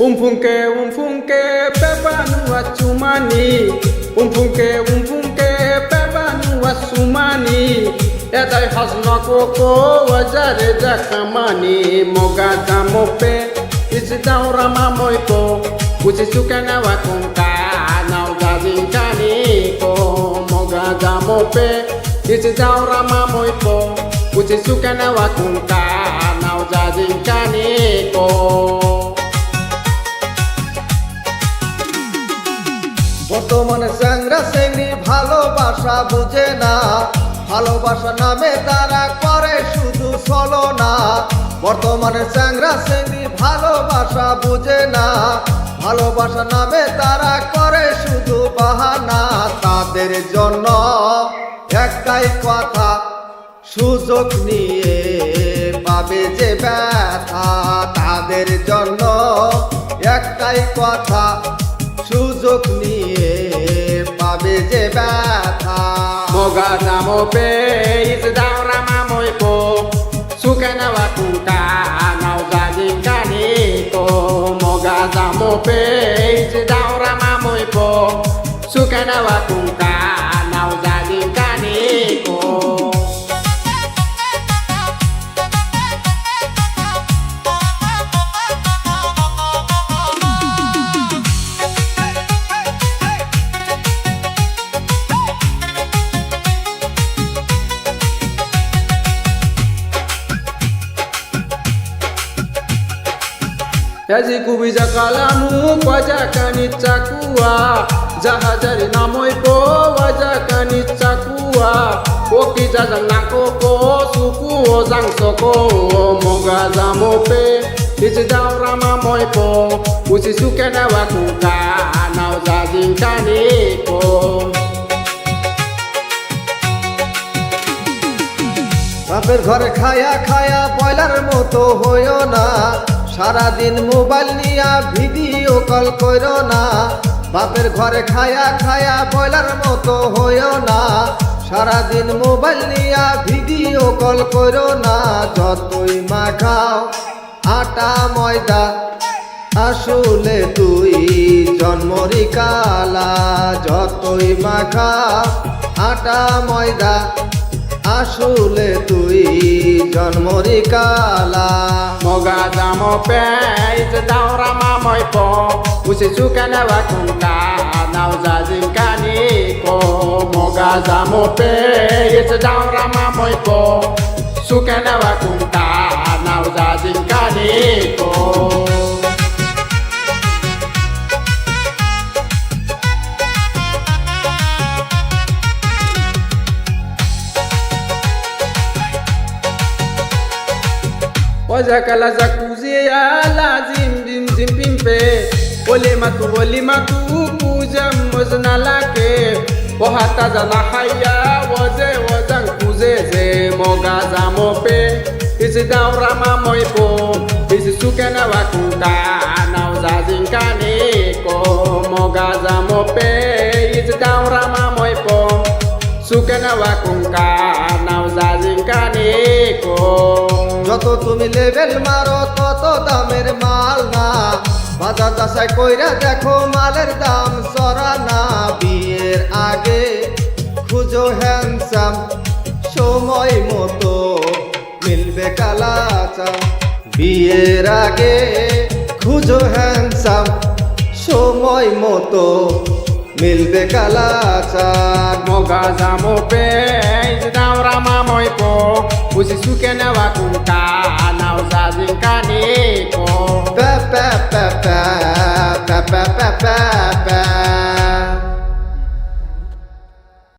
Umfunke pepanu achumani. Umfunke pepanu asumani. Edai hasna koko wajare jakamani. Mogada mope isidaura mamoiko. Usisukana wakunka na ujazinkani ko. Mogada mope isidaura mamoiko. Usisukana wakunka na ujazinkani ko. বর্তমানে চ্যাংরা চ্যাংড়ি ভালোবাসা বুঝে না, ভালোবাসা নামে তারা করে শুধু ছলনা। বর্তমানে চ্যাংরা চ্যাংড়ি ভালোবাসা বুঝে না, ভালোবাসা নামে তারা করে শুধু বাহানা। তাদের জন্য একটাই কথা, সুযোগ নিয়ে পাবে যে ব্যথা। তাদের জন্য একটাই কথা, সুযোগ নিয়ে পাবে যে ব্যথা। Mogada mope isidaura mamoiko. Sukana wakunka na ujazinkani ko. Mogada mope isidaura mamoiko. Sukana wakunka na ujazinkani ko. Yaji kubija kalamu kwaja kanichakua. Jahajari namoiko waja kanichakua. Okija zanakoko sukuo zangsoko. Mogada mope isidaura mamoiko. Usisukana wakuka na ujazinkani ko. বাপের ঘরে খায়া খায়া boiler মতো হইও না, সারাদিন mobile নিয়া video call করো না। বাপের ঘরে খায়া খায়া বয়লার মতো হইও না, সারাদিন মোবাইল নিয়া ভিডিও কল করো না। যতই মাখাও আটা ময়দা, আসলে তুই জন্মরি কালা। যতই মাখাও আটা ময়দা, আসলে তুই জন্মরি কালা। Mogada mope isidaura mamoiko. Usisukana wakunka na ujazinkani ko. Mogada mope isidaura mamoiko. Sukana wakunka na ujazinkani ko. Waja kala zakuzia lazim bim zim bimpe. Ole matu kuja mozna lake. Wahata zana haya waze wazang kuzeze. Mogaza mope isidaura mamoipo. Isisukana wakuka na ujazinkani ko. Mogaza mope isidaura mamoipo. Sukana wakunka na ujazinkani ko. যত তুমি level মারো তত দামের মাল না, বাজার যাচাই কইরা দেখো মালের দাম চড়া না। বিয়ের আগে খুঁজো হ্যান্ডসাম, সময় মতো মিলবে কালাচা। বিয়ের আগে খুঁজো হ্যান্ডসাম, সময় মতো মিলবে কালাচা। Mogada mope isidaura mamoiko. Usisukana wakunka na ujazinkani ko. Pa pa pa pa pa pa pa pa.